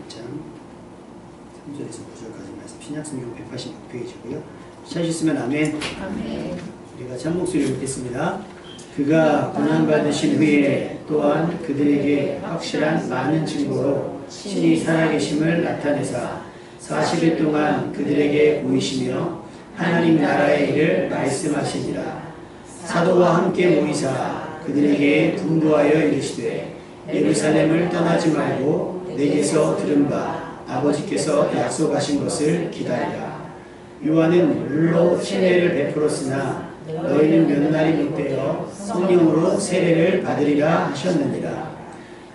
1장 3절에서 9절까지 말씀 신약성경 186페이지고요. 찾으셨으면 아멘. 아멘. 우리가 참목소리 읽겠습니다. 그가 고난받으신 후에 또한 그들에게 확실한 많은 증거로 신이 살아계심을 나타내사 40일 동안 그들에게 보이시며 하나님 나라의 일을 말씀하시니라. 사도와 함께 모이사 그들에게 분부하여 이르시되 예루살렘을 떠나지 말고 내게서 들은 바 아버지께서 약속하신 것을 기다리라. 요한은 물로 세례를 베풀었으나 너희는 몇 날이 못되어 성령으로 세례를 받으리라 하셨느니라.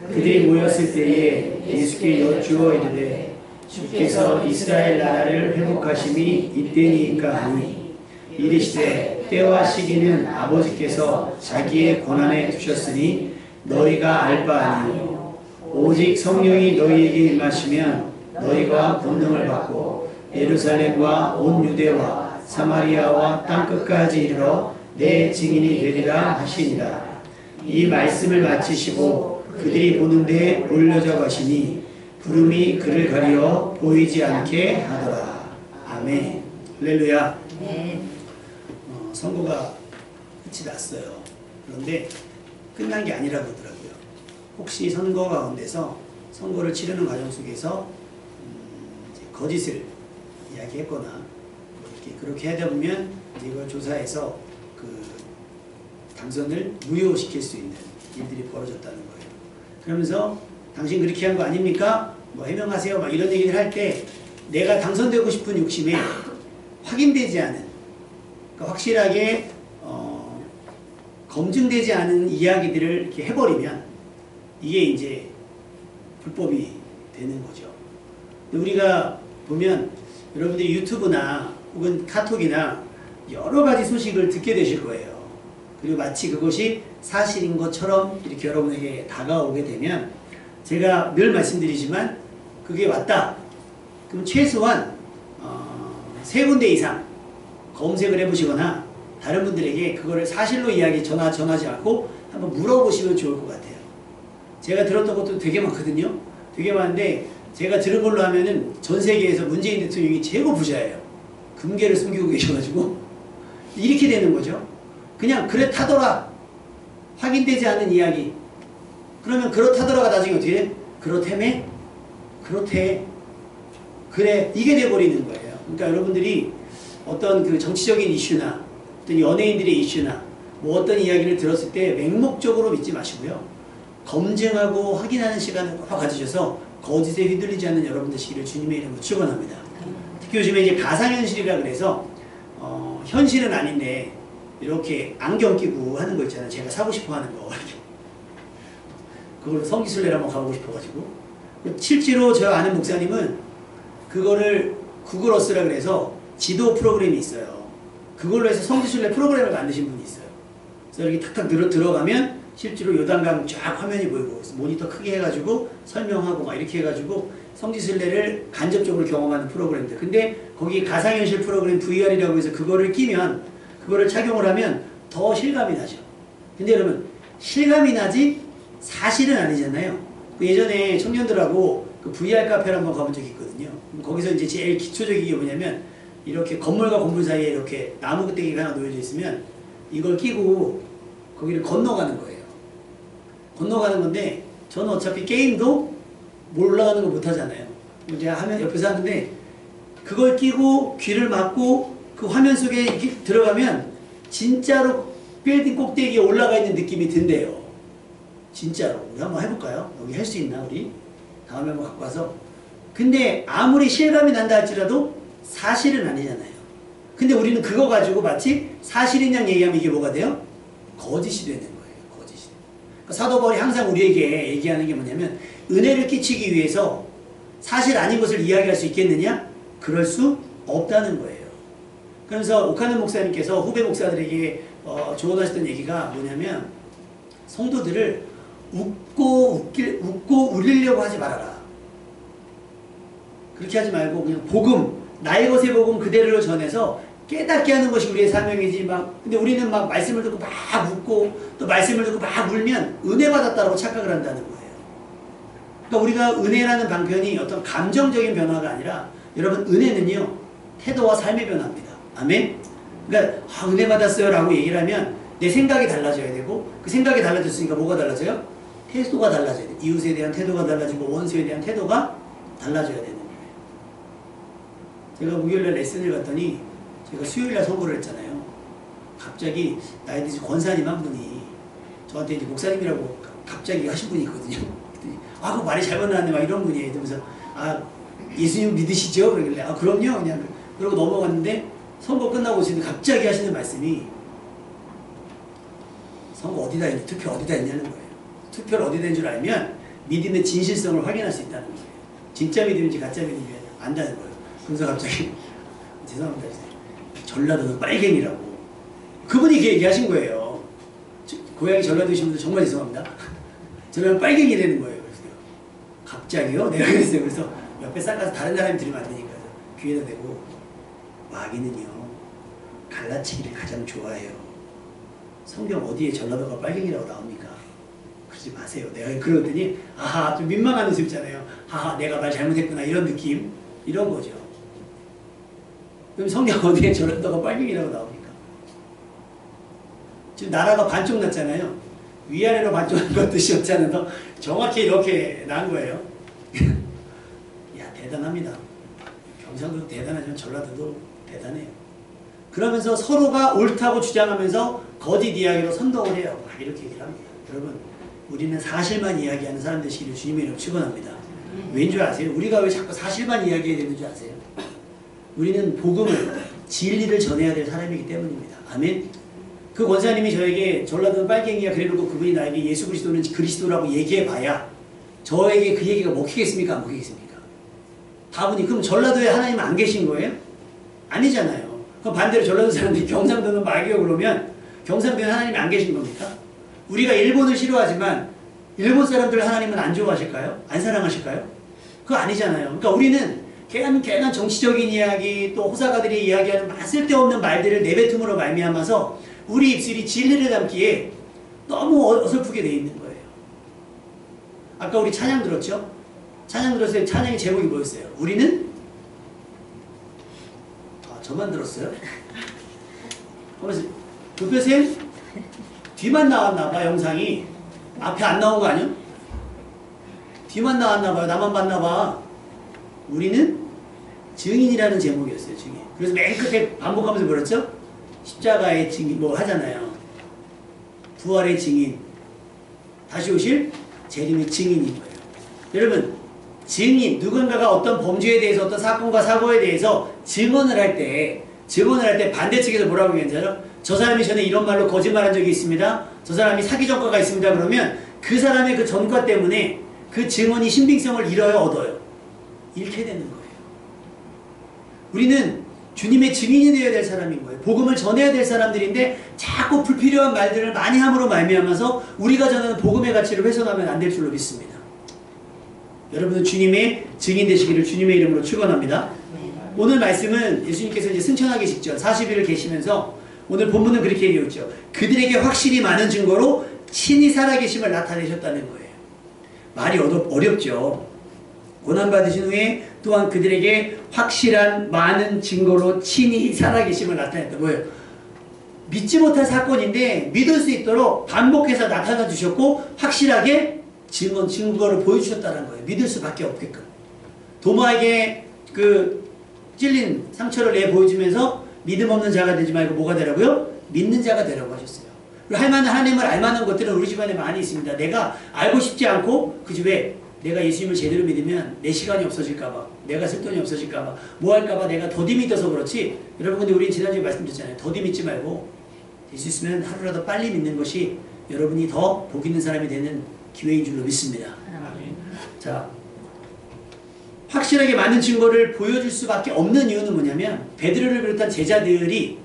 그들이 모였을 때에 예수께 여쭈어 이르되 주께서 이스라엘 나라를 회복하심이 이때니까 하니 이르시되 때와 시기는 아버지께서 자기의 권한에 두셨으니 너희가 알 바 아니요 오직 성령이 너희에게 임하시면 너희가 권능을 받고 예루살렘과 온 유대와 사마리아와 땅끝까지 이르러 내 증인이 되리라 하시니라. 이 말씀을 마치시고 그들이 보는 데에 올려져 가시니 구름이 그를 가리어 보이지 않게 하더라. 아멘. 할렐루야. 네. 선거가 끝이 났어요. 그런데 끝난 게 아니라고 그러더라고요. 혹시 선거 가운데서 선거를 치르는 과정 속에서 이제 거짓을 이야기했거나 이렇게 그렇게 하다 보면 이걸 조사해서 그 당선을 무효시킬 수 있는 일들이 벌어졌다는 거예요. 그러면서 당신 그렇게 한 거 아닙니까? 뭐 해명하세요. 막 이런 얘기를 할 때 내가 당선되고 싶은 욕심에 확인되지 않은, 그러니까 확실하게 검증되지 않은 이야기들을 이렇게 해버리면 이게 이제 불법이 되는 거죠. 우리가 보면 여러분들이 유튜브나 혹은 카톡이나 여러 가지 소식을 듣게 되실 거예요. 그리고 마치 그것이 사실인 것처럼 이렇게 여러분에게 다가오게 되면 제가 늘 말씀드리지만 그게 맞다. 그럼 최소한 3군데 이상 검색을 해보시거나 다른 분들에게 그거를 사실로 전하지 않고 한번 물어보시면 좋을 것 같아요. 제가 들었던 것도 되게 많거든요. 되게 많은데 제가 들은 걸로 하면은 전 세계에서 문재인 대통령이 최고 부자예요. 금괴를 숨기고 계셔가지고 이렇게 되는 거죠. 그냥 그렇다더라. 확인되지 않은 이야기. 그러면 그렇다더라가 나중에 어떻게 돼? 그렇다며? 그렇대. 그래. 이게 돼버리는 거예요. 그러니까 여러분들이 어떤 그 정치적인 이슈나 어떤 연예인들의 이슈나 뭐 어떤 이야기를 들었을 때 맹목적으로 믿지 마시고요. 검증하고 확인하는 시간을 꼭 가지셔서 거짓에 휘둘리지 않는 여러분 되시기를 주님의 이름으로 축원합니다. 특히 요즘에 이제 가상현실이라 그래서 현실은 아닌데 이렇게 안경 끼고 하는 거 있잖아요. 제가 사고 싶어 하는 거. 그걸로 성지순례를 한번 가보고 싶어가지고. 실제로 저 아는 목사님은 그거를 구글어스라 그래서 지도 프로그램이 있어요. 그걸로 해서 성지순례 프로그램을 만드신 분이 있어요. 그래서 이렇게 탁탁 들어가면 실제로 요단강 쫙 화면이 보이고 모니터 크게 해가지고 설명하고 막 이렇게 해가지고 성지순례를 간접적으로 경험하는 프로그램들. 근데 거기 가상현실 프로그램 VR이라고 해서 그거를 끼면 그거를 착용을 하면 더 실감이 나죠. 근데 여러분 실감이 나지 사실은 아니잖아요. 그 예전에 청년들하고 그 VR 카페를 한번 가본 적이 있거든요. 거기서 이제 제일 기초적인 게 뭐냐면 이렇게 건물과 건물 사이에 이렇게 나무 껍데기가 하나 놓여져 있으면 이걸 끼고 거기를 건너가는 거예요. 건너가는 건데 저는 어차피 게임도 올라가는 거 못하잖아요. 이제 하면 옆에서 하는데 그걸 끼고 귀를 막고 그 화면 속에 이렇게 들어가면 진짜로 빌딩 꼭대기에 올라가 있는 느낌이 든대요. 진짜로. 우리 한번 해볼까요? 여기 할 수 있나 우리? 다음에 한번 갖고 와서. 근데 아무리 실감이 난다 할지라도 사실은 아니잖아요. 근데 우리는 그거 가지고 마치 사실인 양 얘기하면 이게 뭐가 돼요? 거짓이 되는 거예요. 거짓이. 그러니까 사도 바울이 항상 우리에게 얘기하는 게 뭐냐면 은혜를 끼치기 위해서 사실 아닌 것을 이야기할 수 있겠느냐? 그럴 수 없다는 거예요. 그래서 오카는 목사님께서 후배 목사들에게 조언하셨던 얘기가 뭐냐면 성도들을 웃고 울리려고 하지 말아라. 그렇게 하지 말고 그냥 복음, 나의 것의 복음 그대로 전해서 깨닫게 하는 것이 우리의 사명이지. 근데 우리는 막 말씀을 듣고 막 웃고 또 말씀을 듣고 막 울면 은혜 받았다고 착각을 한다는 거예요. 그러니까 우리가 은혜라는 방편이 어떤 감정적인 변화가 아니라 여러분 은혜는요 태도와 삶의 변화입니다. 아멘. 그러니까 은혜 받았어요 라고 얘기를 하면 내 생각이 달라져야 되고 그 생각이 달라졌으니까 뭐가 달라져요? 태도가 달라져야 돼요. 이웃에 대한 태도가 달라지고 원수에 대한 태도가 달라져야 되는 거예요. 제가 목요일날 레슨을 갔더니 제가 수요일날 선고를 했잖아요. 갑자기 나이 드신 권사님 한 분이 저한테 이제 목사님이라고 갑자기 하신 분이 있거든요. 그 말이 잘못 나왔네 막 이런 분이에요. 그러면서 예수님 믿으시죠? 그러길래 그럼요. 그냥 그러고 넘어갔는데 선거 끝나고 지금 갑자기 하시는 말씀이 선거 어디다 했냐, 투표 어디다 했냐는 거예요. 투표를 어디다 했는 줄 알면 믿음의 진실성을 확인할 수 있다는 거예요. 진짜 믿음인지 가짜 믿음인지 안다는 거예요. 그래서 갑자기 죄송합니다. 전라도는 빨갱이라고 그분이 이렇게 얘기하신 거예요. 고향이 전라도이신 분들 정말 죄송합니다. 저는 빨갱이 되는 거예요. 그래서 갑자기요? 내가 그랬어요. 그래서 옆에 싹 가서 다른 사람이 들으면 안 되니까 귀에다 대고 마귀는요 갈라치기를 가장 좋아해요. 성경 어디에 전라도가 빨갱이라고 나옵니까? 그러지 마세요. 내가 그러더니 좀 민망한 웃음 있잖아요. 내가 말 잘못했구나 이런 느낌 이런 거죠. 그럼 성경 어디에 전라도가 빨갱이라고 나옵니까? 지금 나라가 반쪽 났잖아요. 위아래로 반쪽 난 것 뜻이 없지 않아서 정확히 이렇게 난 거예요. 야 대단합니다. 경상도도 대단하지만 전라도도 대단해요. 그러면서 서로가 옳다고 주장하면서 거짓 이야기로 선동을 해요. 이렇게 얘기를 합니다. 여러분 우리는 사실만 이야기하는 사람 되시기를 주님의 이름으로 축원합니다. 왠 줄 아세요? 우리가 왜 자꾸 사실만 이야기해야 되는 줄 아세요? 우리는 복음을 진리를 전해야 될 사람이기 때문입니다. 아멘. 그 권사님이 저에게 전라도는 빨갱이야 그래놓고 그분이 나에게 예수 그리스도는 그리스도라고 얘기해봐야 저에게 그 얘기가 먹히겠습니까? 안 먹히겠습니까? 다분히 그럼 전라도에 하나님은 안 계신 거예요? 아니잖아요. 그럼 반대로 전라도 사람들이 경상도는 마귀요 그러면 경상도에 하나님이 안 계신 겁니까? 우리가 일본을 싫어하지만 일본 사람들 하나님은 안 좋아하실까요? 안 사랑하실까요? 그거 아니잖아요. 그러니까 우리는 괜한 정치적인 이야기 또 호사가들이 이야기하는 쓸데없는 말들을 내뱉음으로 말미암아서 우리 입술이 진리를 담기에 너무 어설프게 돼 있는 거예요. 아까 우리 찬양 들었죠? 찬양 들었어요. 찬양의 제목이 뭐였어요? 우리는? 저만 들었어요? 그래서 도표쌤 뒤만 나왔나봐 영상이. 앞에 안 나온 거 아니야? 뒤만 나왔나봐요. 나만 봤나봐. 우리는 증인이라는 제목이었어요. 증인. 그래서 맨 끝에 반복하면서 뭐랬죠? 십자가의 증인 뭐 하잖아요. 부활의 증인, 다시 오실 재림의 증인인 거예요. 여러분 증인, 누군가가 어떤 범죄에 대해서 어떤 사건과 사고에 대해서 증언을 할 때 반대측에서 뭐라고 얘기하잖아요. 저 사람이 전에 이런 말로 거짓말한 적이 있습니다. 저 사람이 사기 전과가 있습니다. 그러면 그 사람의 그 전과 때문에 그 증언이 신빙성을 잃어요, 얻어요? 잃게 되는 거예요. 우리는 주님의 증인이 되어야 될 사람인 거예요. 복음을 전해야 될 사람들인데 자꾸 불필요한 말들을 많이 함으로 말미암아서 우리가 전하는 복음의 가치를 훼손하면 안 될 줄로 믿습니다. 여러분은 주님의 증인 되시기를 주님의 이름으로 축원합니다. 오늘 말씀은 예수님께서 이제 승천하기 직전 40일을 계시면서 오늘 본문은 그렇게 얘기했죠. 그들에게 확실히 많은 증거로 친히 살아계심을 나타내셨다는 거예요. 말이 어렵죠. 고난받으신 후에 또한 그들에게 확실한 많은 증거로 친히 살아계심을 나타냈다. 뭐예요? 믿지 못할 사건인데 믿을 수 있도록 반복해서 나타나 주셨고 확실하게 증거를 보여주셨다는 거예요. 믿을 수밖에 없게끔. 도마에게 그 찔린 상처를 내 보여주면서 믿음 없는 자가 되지 말고 뭐가 되라고요? 믿는 자가 되라고 하셨어요. 그리고 하나님을 알만한 것들은 우리 집안에 많이 있습니다. 내가 알고 싶지 않고 그 집에 내가 예수님을 제대로 믿으면 내 시간이 없어질까봐, 내가 쓸 돈이 없어질까봐, 뭐 할까봐 내가 더디 믿어서 그렇지. 여러분 근데 우리는 지난주에 말씀드렸잖아요. 더디 믿지 말고 될 수 있으면 하루라도 빨리 믿는 것이 여러분이 더 복 있는 사람이 되는 기회인 줄로 믿습니다. 자, 확실하게 많은 증거를 보여줄 수밖에 없는 이유는 뭐냐면 베드로를 비롯한 제자들이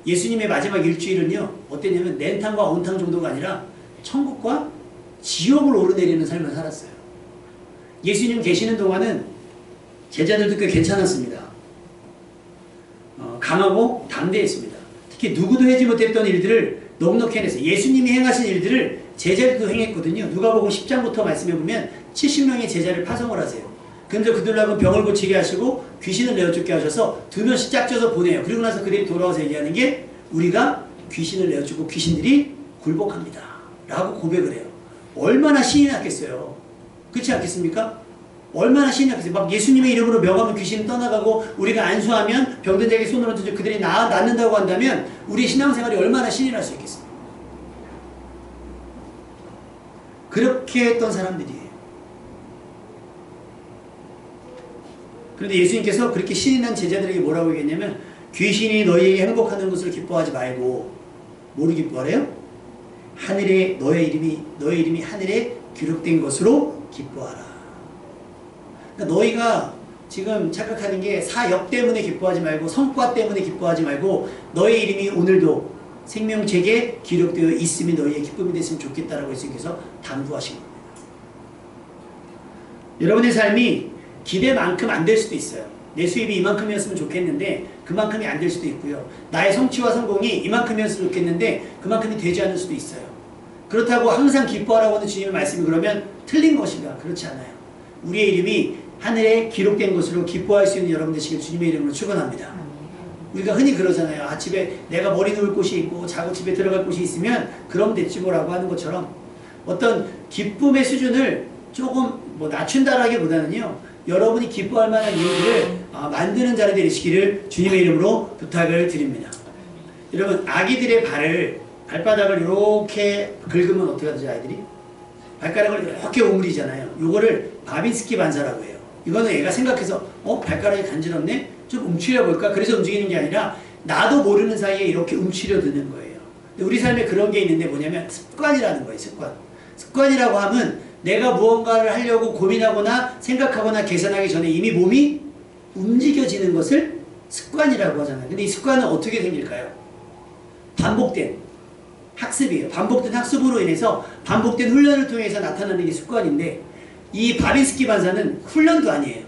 예수님의 마지막 일주일은요 어땠냐면 냉탕과 온탕 정도가 아니라 천국과 지옥을 오르내리는 삶을 살았어요. 예수님 계시는 동안은 제자들도 꽤 괜찮았습니다. 강하고 담대했습니다. 특히 누구도 하지 못했던 일들을 넉넉히 해냈어요. 예수님이 행하신 일들을 제자들도 행했거든요. 누가복음 10장부터 말씀해보면 70명의 제자를 파송을 하세요. 근데 그들로 하여금 병을 고치게 하시고 귀신을 내어쫓게 하셔서 2명씩 짝져서 보내요. 그리고 나서 그들이 돌아와서 얘기하는 게 우리가 귀신을 내어쫓고 귀신들이 굴복합니다 라고 고백을 해요. 얼마나 신이 났겠어요. 그렇지 않겠습니까? 얼마나 신이 났겠어요. 막 예수님의 이름으로 명하면 귀신이 떠나가고 우리가 안수하면 병든 자에게 손을 얹어서 그들이 낫는다고 한다면 우리의 신앙생활이 얼마나 신이 날 수 있겠습니까? 그렇게 했던 사람들이에요. 그런데 예수님께서 그렇게 신이 난 제자들에게 뭐라고 얘기했냐면 귀신이 너희에게 행복하는 것을 기뻐하지 말고 뭐를 기뻐하래요? 하늘에 너의 이름이 하늘에 기록된 것으로 기뻐하라. 그러니까 너희가 지금 착각하는 게 사역 때문에 기뻐하지 말고 성과 때문에 기뻐하지 말고 너의 이름이 오늘도 생명책에 기록되어 있음이 너희의 기쁨이 됐으면 좋겠다라고 예수님께서 당부하신 겁니다. 여러분의 삶이 기대만큼 안 될 수도 있어요. 내 수입이 이만큼이었으면 좋겠는데 그만큼이 안 될 수도 있고요. 나의 성취와 성공이 이만큼이었으면 좋겠는데 그만큼이 되지 않을 수도 있어요. 그렇다고 항상 기뻐하라고 하는 주님의 말씀이 그러면 틀린 것인가? 그렇지 않아요. 우리의 이름이 하늘에 기록된 것으로 기뻐할 수 있는 여러분 되시길 주님의 이름으로 축원합니다. 우리가 흔히 그러잖아요. 아, 집에 내가 머리 놓을 곳이 있고 자고 집에 들어갈 곳이 있으면 그럼 됐지 뭐라고 하는 것처럼 어떤 기쁨의 수준을 조금 낮춘다라기보다는요. 여러분이 기뻐할 만한 일들을 만드는 자리 되시기를 주님의 이름으로 부탁을 드립니다. 여러분 아기들의 발바닥을 이렇게 긁으면 어떻게 하죠 아이들이? 발가락을 이렇게 오므리잖아요. 요거를 바빈스키 반사라고 해요. 이거는 얘가 생각해서 발가락이 간지럽네? 좀 움츠려 볼까? 그래서 움직이는 게 아니라 나도 모르는 사이에 이렇게 움츠려 드는 거예요. 우리 삶에 그런 게 있는데 뭐냐면 습관이라는 거예요. 습관이라고 하면 내가 무언가를 하려고 고민하거나 생각하거나 계산하기 전에 이미 몸이 움직여지는 것을 습관이라고 하잖아요. 근데 이 습관은 어떻게 생길까요? 반복된 학습이에요. 반복된 학습으로 인해서 반복된 훈련을 통해서 나타나는 게 습관인데 이 바빈스키 반사는 훈련도 아니에요.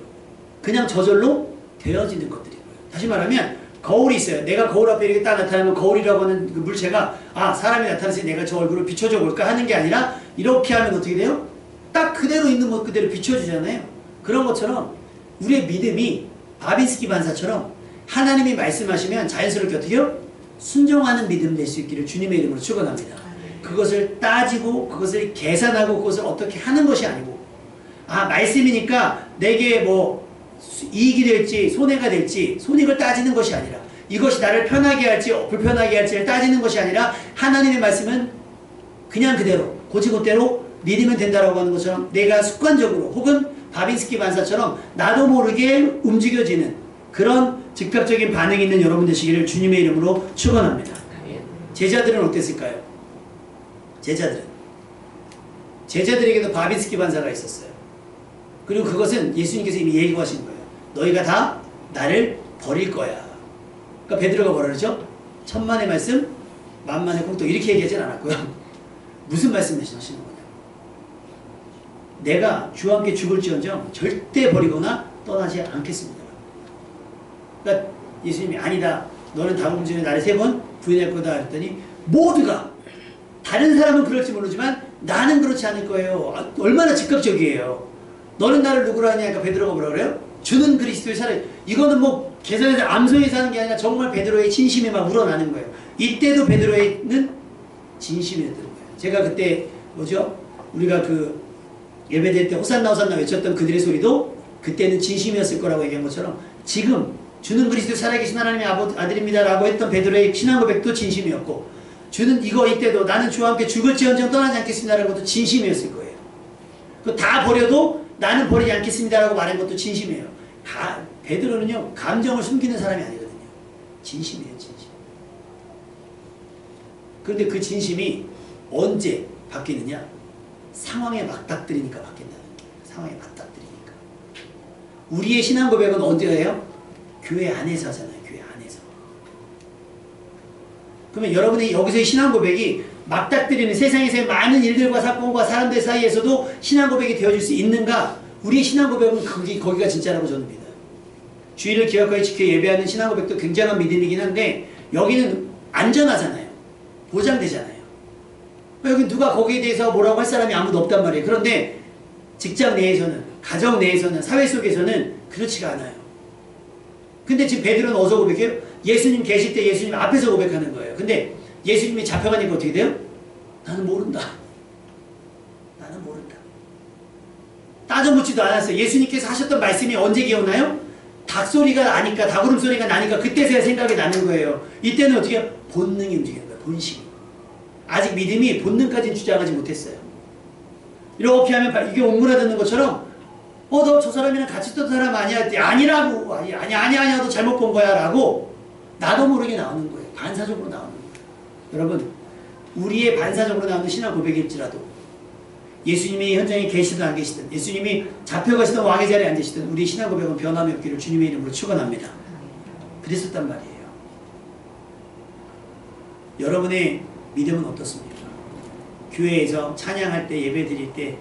그냥 저절로 되어지는 것들인 거예요. 다시 말하면 거울이 있어요. 내가 거울 앞에 이렇게 딱 나타나면 거울이라고 하는 그 물체가 사람이 나타났으니 내가 저 얼굴을 비춰줘 볼까 하는 게 아니라 이렇게 하면 어떻게 돼요? 딱 그대로 있는 것 그대로 비춰주잖아요. 그런 것처럼 우리의 믿음이 바빈스키 반사처럼 하나님이 말씀하시면 자연스럽게 어떻게 해요? 순종하는 믿음 될 수 있기를 주님의 이름으로 축원합니다. 그것을 따지고 그것을 계산하고 그것을 어떻게 하는 것이 아니고 말씀이니까 내게 이익이 될지 손해가 될지 손익을 따지는 것이 아니라 이것이 나를 편하게 할지 불편하게 할지를 따지는 것이 아니라 하나님의 말씀은 그냥 그대로 고지고대로 믿으면 된다라고 하는 것처럼 내가 습관적으로 혹은 바빈스키 반사처럼 나도 모르게 움직여지는 그런 즉각적인 반응이 있는 여러분 되시기를 주님의 이름으로 축원합니다. 제자들은 어땠을까요? 제자들에게도 바빈스키 반사가 있었어요. 그리고 그것은 예수님께서 이미 예고하신 거예요. 너희가 다 나를 버릴 거야. 그러니까 베드로가 뭐라 그러죠? 천만의 말씀 만만의 공덕 이렇게 얘기하진 않았고요. 무슨 말씀 하시는 거냐? 내가 주와 함께 죽을지언정 절대 버리거나 떠나지 않겠습니다. 그러니까 예수님이 아니다. 너는 다음 전에 나를 3번 부인할 거다 했더니 모두가 다른 사람은 그럴지 모르지만 나는 그렇지 않을 거예요. 얼마나 즉각적이에요. 너는 나를 누구로 하냐니까 베드로가 뭐라 그래요? 주는 그리스도의 살아. 이거는 계산해서 암송해서 하는 게 아니라 정말 베드로의 진심이 막 우러나는 거예요. 이때도 베드로는 진심이었던 거예요. 제가 그때 우리가 그 예배될 때 호산나 호산나 외쳤던 그들의 소리도 그때는 진심이었을 거라고 얘기한 것처럼 지금 주는 그리스도 살아계신 하나님의 아들입니다 라고 했던 베드로의 신앙 고백도 진심이었고 주는 이때도 나는 주와 함께 죽을지언정 떠나지 않겠습니다 라는 것도 진심이었을 거예요. 다 버려도 나는 버리지 않겠습니다 라고 말한 것도 진심이에요. 베드로는요 감정을 숨기는 사람이 아니거든요. 진심이에요. 진심. 그런데 그 진심이 언제 바뀌느냐? 상황에 맞닥뜨리니까 바뀐다는 거예요. 상황에 맞닥뜨리니까. 우리의 신앙 고백은 언제 해요? 교회 안에서 하잖아요. 교회 안에서. 그러면 여러분이 여기서의 신앙 고백이 맞닥뜨리는 세상에서의 많은 일들과 사건과 사람들 사이에서도 신앙 고백이 되어줄 수 있는가? 우리의 신앙 고백은 거기가 진짜라고 저는 믿어요. 주의를 기억하여 지켜 예배하는 신앙 고백도 굉장한 믿음이긴 한데 여기는 안전하잖아요. 보장되잖아요. 여기 누가 거기에 대해서 뭐라고 할 사람이 아무도 없단 말이에요. 그런데 직장 내에서는, 가정 내에서는, 사회 속에서는 그렇지가 않아요. 근데 지금 베드로는 어디서 고백해요? 예수님 계실 때 예수님 앞에서 고백하는 거예요. 근데 예수님이 잡혀가니까 어떻게 돼요? 나는 모른다. 나는 모른다. 따져묻지도 않았어요. 예수님께서 하셨던 말씀이 언제 기억나요? 닭소리가 나니까, 닭울음 소리가 나니까 그때서야 생각이 나는 거예요. 이때는 어떻게 해요? 본능이 움직이는 거예요. 본심이. 아직 믿음이 본능까지는 주장하지 못했어요. 이렇게 하면 이게 옹물아 듣는 것처럼 너 저 사람이랑 같이 있던 사람 아니야? 아니라고. 아니야. 너 잘못 본 거야. 라고 나도 모르게 나오는 거예요. 반사적으로 나오는 거예요. 여러분, 우리의 반사적으로 나오는 신앙 고백일지라도 예수님이 현장에 계시든 안 계시든, 예수님이 잡혀가시던 왕의 자리에 앉으시든 우리 신앙 고백은 변함이 없기를 주님의 이름으로 축원합니다. 그랬었단 말이에요. 여러분의 믿음은 어떻습니까? 교회에서 찬양할 때, 예배 드릴 때,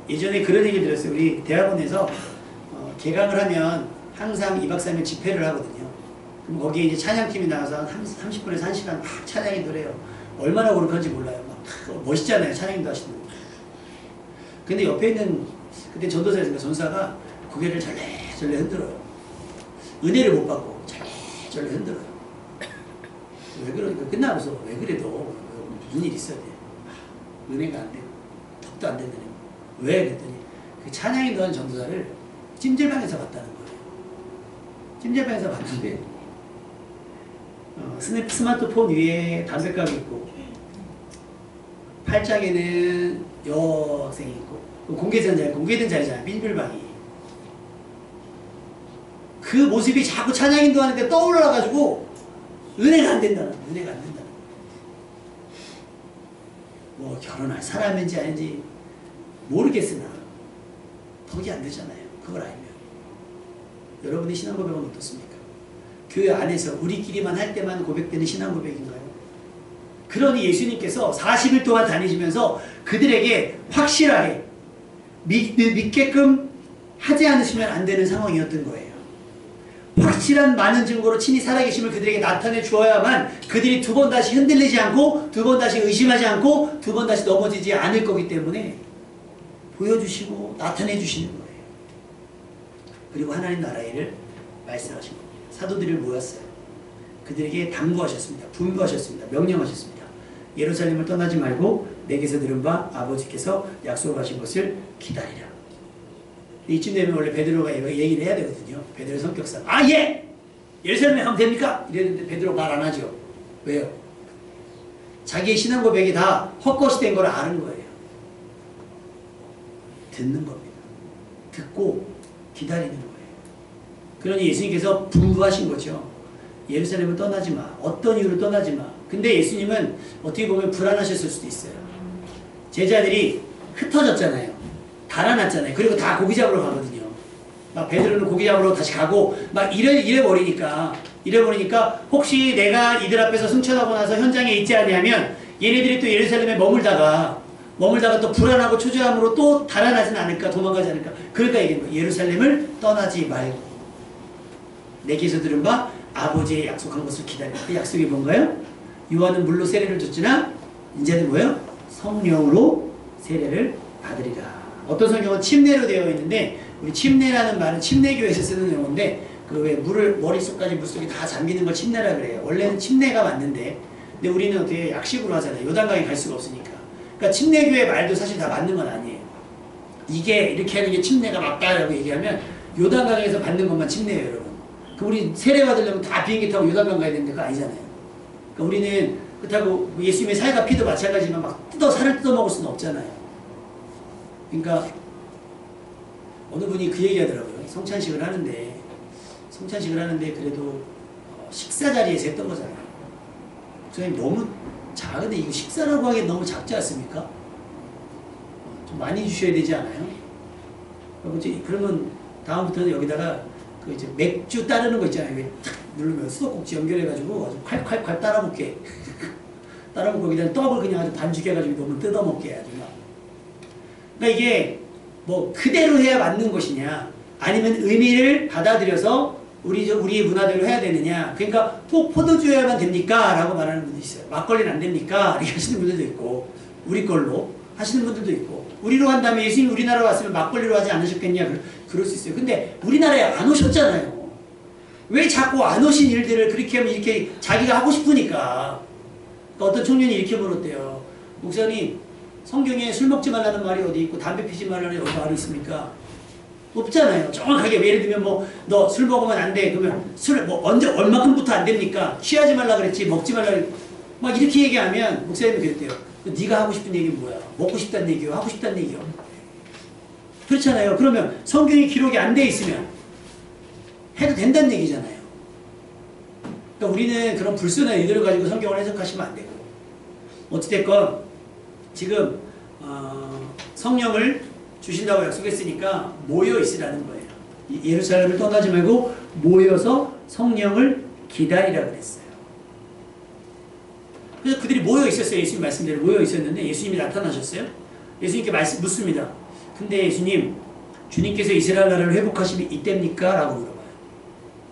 예전에 그런 얘기 들었어요. 우리 대학원에서 개강을 하면 항상 2박 3일 집회를 하거든요. 그럼 거기에 이제 찬양팀이 나가서 한 30분에서 1시간 막 찬양이 노래요. 얼마나 거룩한지 몰라요. 막 멋있잖아요. 찬양도 하시는 거. 근데 옆에 있는, 그때 전도사였으니까 전사가 고개를 절레절레 흔들어요. 은혜를 못 받고 절레절레 흔들어요. 왜 그러니까 끝나고서 왜 그래 너 무슨 일 있어야 돼. 은혜가 안 돼. 덕도 안 된다니. 왜? 그랬더니 그 찬양이 넣은 전도사를 찜질방에서 봤다는 거예요. 찜질방에서 봤는데 스마트폰 위에 담배가게 있고 팔짱에는 여학생이 있고 공개된 자리잖아요. 찜질방이. 그 모습이 자꾸 찬양 인도하는데 떠올라가지고 은혜가 안 된다는 거예요. 은혜가 안 된다는 거예요. 뭐 결혼할 사람인지 아닌지 모르겠으나 덕이 안 되잖아요. 그걸 알면. 여러분의 신앙 고백은 어떻습니까? 교회 안에서 우리끼리만 할 때만 고백되는 신앙 고백인가요? 그러니 예수님께서 40일 동안 다니시면서 그들에게 확실하게 믿게끔 하지 않으시면 안 되는 상황이었던 거예요. 확실한 많은 증거로 친히 살아계심을 그들에게 나타내 주어야만 그들이 두 번 다시 흔들리지 않고 두 번 다시 의심하지 않고 두 번 다시 넘어지지 않을 거기 때문에 보여주시고 나타내 주시는 거예요. 그리고 하나님 나라의 일을 말씀하신 겁니다. 사도들이 모였어요. 그들에게 당부하셨습니다. 분부하셨습니다. 명령하셨습니다. 예루살렘을 떠나지 말고 내게서 들은 바 아버지께서 약속하신 것을 기다리라. 이쯤 되면 원래 베드로가 얘기를 해야 되거든요. 베드로 성격상. 예! 예루살렘에 가면 됩니까? 이랬는데 베드로 말 안 하죠. 왜요? 자기의 신앙 고백이 다 헛것이 된 걸 아는 거예요. 듣는 겁니다. 듣고 기다리는 거예요. 그러니 예수님께서 분부하신 거죠. 예루살렘을 떠나지 마. 어떤 이유로 떠나지 마. 근데 예수님은 어떻게 보면 불안하셨을 수도 있어요. 제자들이 흩어졌잖아요. 달아났잖아요. 그리고 다 고기 잡으러 가거든요. 막 베드로는 고기 잡으러 다시 가고 막 이래버리니까 혹시 내가 이들 앞에서 승천하고 나서 현장에 있지 않냐면 얘네들이 또 예루살렘에 머물다가 또 불안하고 초조함으로 또 달아나진 않을까, 도망가지 않을까. 그러니까 얘기한 거예요. 예루살렘을 떠나지 말고 내게서 들은 바 아버지의 약속한 것을 기다려. 그 약속이 뭔가요? 요한은 물로 세례를 줬지만 이제는 뭐예요? 성령으로 세례를 받으리라. 어떤 성경은 침례로 되어 있는데 우리 침례라는 말은 침례교에서 쓰는 용어인데 그 왜 물을 머릿속까지 물속에 다 잠기는 걸 침례라 그래요. 원래는 침례가 맞는데 근데 우리는 어떻게 약식으로 하잖아요. 요단강에 갈 수가 없으니까. 그러니까 침례교의 말도 사실 다 맞는 건 아니에요. 이게 이렇게 하는 게 침례가 맞다라고 얘기하면 요단강에서 받는 것만 침례예요, 여러분. 그 우리 세례 받으려면 다 비행기 타고 요단강 가야 되는데 그거 아니잖아요. 그러니까 우리는 그렇다고 예수님의 살과 피도 마찬가지지만 막 살을 뜯어 먹을 수는 없잖아요. 그러니까 어느 분이 그 얘기하더라고요. 성찬식을 하는데 그래도 식사 자리에서 했던 거잖아요. 목사님 너무 작은데 이거 식사라고 하기엔 너무 작지 않습니까? 좀 많이 주셔야 되지 않아요? 그러면 다음부터는 여기다가 그 이제 맥주 따르는 거 있잖아요. 탁 누르면 수도꼭지 연결해가지고 아주 콸콸콸 따라먹게. 따라먹고 거기다 떡을 그냥 아주 반죽해가지고 너무 뜯어먹게 아주 막. 그러니까 이게 뭐 그대로 해야 맞는 것이냐 아니면 의미를 받아들여서 우리의 문화대로 해야 되느냐. 그러니까 꼭 포도주여야만 됩니까? 라고 말하는 분도 있어요. 막걸리는 안 됩니까? 이렇게 하시는 분들도 있고 우리 걸로. 하시는 분들도 있고, 우리로 한다면 예수님 우리나라 왔으면 막걸리로 하지 않으셨겠냐, 그럴 수 있어요. 근데 우리나라에 안 오셨잖아요. 왜 자꾸 안 오신 일들을 그렇게 하면 이렇게 자기가 하고 싶으니까. 어떤 청년이 이렇게 물었대요. 목사님, 성경에 술 먹지 말라는 말이 어디 있고 담배 피지 말라는 어디 말이 있습니까? 없잖아요. 정확하게 예를 들면 뭐 너 술 먹으면 안 돼. 그러면 술 뭐 언제 얼마큼부터 안 됩니까? 취하지 말라 그랬지, 먹지 말라 그랬지. 막 이렇게 얘기하면 목사님이 그랬대요. 네가 하고 싶은 얘기는 뭐야? 먹고 싶다는 얘기요? 하고 싶다는 얘기요? 그렇잖아요. 그러면 성경이 기록이 안 돼 있으면 해도 된다는 얘기잖아요. 그러니까 우리는 그런 불순한 의도를 가지고 성경을 해석하시면 안 되고, 어찌됐건 지금 성령을 주신다고 약속했으니까 모여 있으라는 거예요. 예루살렘을 떠나지 말고 모여서 성령을 기다리라 그랬어요. 그래서 그들이 모여 있었어요. 예수님 말씀대로 모여 있었는데 예수님이 나타나셨어요. 예수님께 묻습니다. 근데 예수님, 주님께서 이스라엘 나라를 회복하시면 이때입니까? 라고 물어봐요.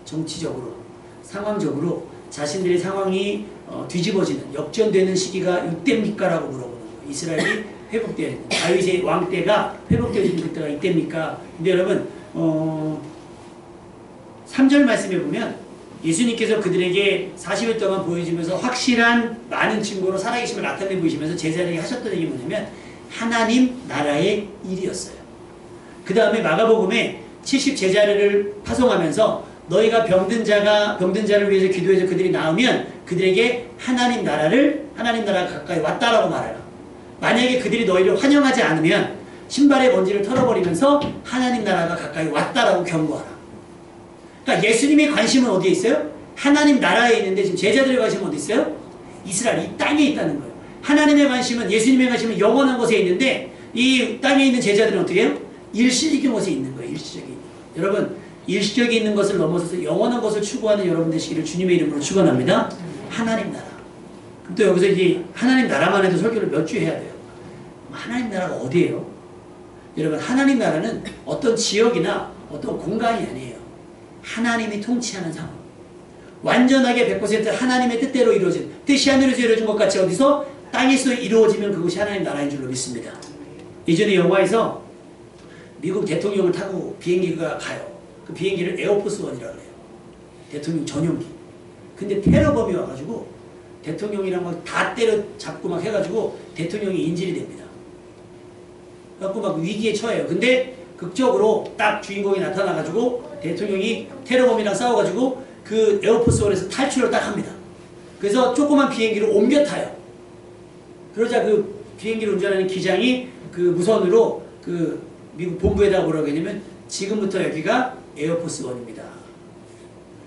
정치적으로, 상황적으로 자신들의 상황이 뒤집어지는, 역전되는 시기가 이때입니까? 라고 물어보는 거예요. 이스라엘이 회복되는, 다윗의 왕 때가 회복되는 그때가 이때입니까? 근데 여러분 3절 말씀에 보면 예수님께서 그들에게 40일 동안 보여주면서 확실한 많은 증거로 살아계심을 나타내 보이시면서 제자들에게 하셨던 얘기 뭐냐면 하나님 나라의 일이었어요. 그 다음에 마가복음에 70 제자를 파송하면서 너희가 병든 자를 위해서 기도해서 그들이 나으면 그들에게 하나님 나라가 가까이 왔다라고 말해요. 만약에 그들이 너희를 환영하지 않으면 신발의 먼지를 털어버리면서 하나님 나라가 가까이 왔다라고 경고하라. 그러니까 예수님의 관심은 어디에 있어요? 하나님 나라에 있는데 지금 제자들의 관심은 어디 있어요? 이스라엘, 이 땅에 있다는 거예요. 하나님의 관심은, 예수님의 관심은 영원한 곳에 있는데 이 땅에 있는 제자들은 어떻게 해요? 일시적인 곳에 있는 거예요. 일시적인. 여러분, 일시적인 있는 것을 넘어서서 영원한 것을 추구하는 여러분 되시기를 주님의 이름으로 축원합니다. 하나님 나라. 그럼 또 여기서 이 하나님 나라만 해도 설교를 몇 주 해야 돼요. 하나님 나라가 어디예요? 여러분, 하나님 나라는 어떤 지역이나 어떤 공간이 아니에요. 하나님이 통치하는 상황. 완전하게 100% 하나님의 뜻대로 이루어진, 뜻이 하늘에서 이루어진 것 같이 어디서? 땅에서 이루어지면 그것이 하나님 나라인 줄로 믿습니다. 예전에 영화에서 미국 대통령을 타고 비행기가 가요. 그 비행기를 에어포스 원이라고 그래요. 대통령 전용기. 근데 테러범이 와가지고 대통령이랑 막 다 때려잡고 막 해가지고 대통령이 인질이 됩니다. 그래갖고 막 위기에 처해요. 근데 극적으로 딱 주인공이 나타나가지고 대통령이 테러범이랑 싸워가지고 그 에어포스 원에서 탈출을 딱 합니다. 그래서 조그만 비행기를 옮겨 타요. 그러자 그 비행기를 운전하는 기장이 그 무선으로 그 미국 본부에다가 뭐라고 했냐면 지금부터 여기가 에어포스 원입니다.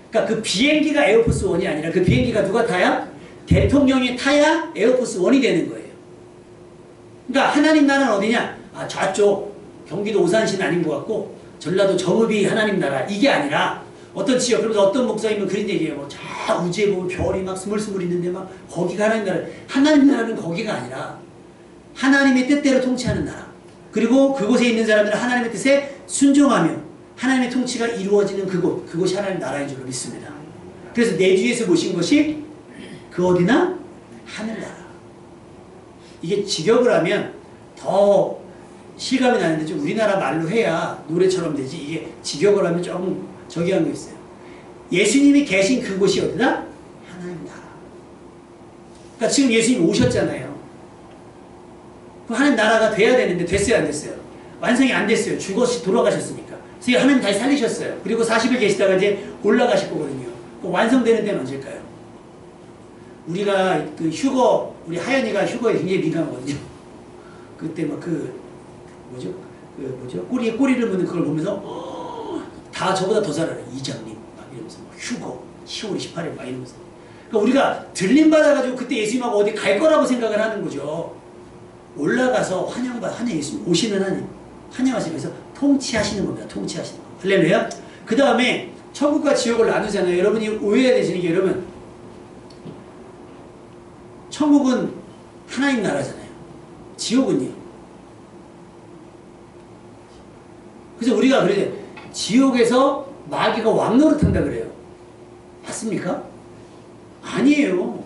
그러니까 그 비행기가 에어포스 원이 아니라 그 비행기가 누가 타야? 대통령이 타야 에어포스 원이 되는 거예요. 그러니까 하나님 나라는 어디냐? 아, 저쪽 경기도 오산시는 아닌 것 같고 전라도 정읍이 하나님 나라, 이게 아니라 어떤 지역, 그러면서 어떤 목사님은 그런 얘기해요. 뭐 저 우주에 보면 별이 막 스물스물 있는데 막 거기가 하나님 나라. 하나님 나라는 거기가 아니라 하나님의 뜻대로 통치하는 나라. 그리고 그곳에 있는 사람들은 하나님의 뜻에 순종하며 하나님의 통치가 이루어지는 그곳이 하나님 나라인 줄로 믿습니다. 그래서 내 주위에서 모신 것이 그 어디나 하늘나라. 이게 직역을 하면 더 실감이 나는데 좀 우리나라 말로 해야 노래처럼 되지, 이게 직역을 하면 조금 저기 한 게 있어요. 예수님이 계신 그곳이 어디나? 하나님 나라. 그러니까 지금 예수님이 오셨잖아요. 그럼 하나님 나라가 돼야 되는데 됐어요, 안 됐어요? 완성이 안 됐어요. 죽어서 돌아가셨으니까. 그래서 하나님 다시 살리셨어요. 그리고 40일 계시다가 이제 올라가실 거거든요. 완성되는 때는 언제일까요? 우리가 그 휴거, 우리 하연이가 휴거에 굉장히 민감하거든요. 그때 막 꼬리에 꼬리를 무는 그걸 보면서 다 저보다 더 잘 알아요. 이장님 막 이러면서 막 휴거 10월 28일 막 이러면서. 그러니까 우리가 들림 받아가지고 그때 예수님하고 어디 갈 거라고 생각을 하는 거죠. 올라가서 환영 예수님 오시는 하나님 환영하시면서 통치하시는 겁니다. 통치하시는 거. 할렐루야. 그 다음에 천국과 지옥을 나누잖아요. 여러분이 오해해야 되시는 게, 여러분, 천국은 하나님 나라잖아요. 지옥은요. 그래서 우리가 그래요. 지옥에서 마귀가 왕노릇한다 그래요. 맞습니까? 아니에요.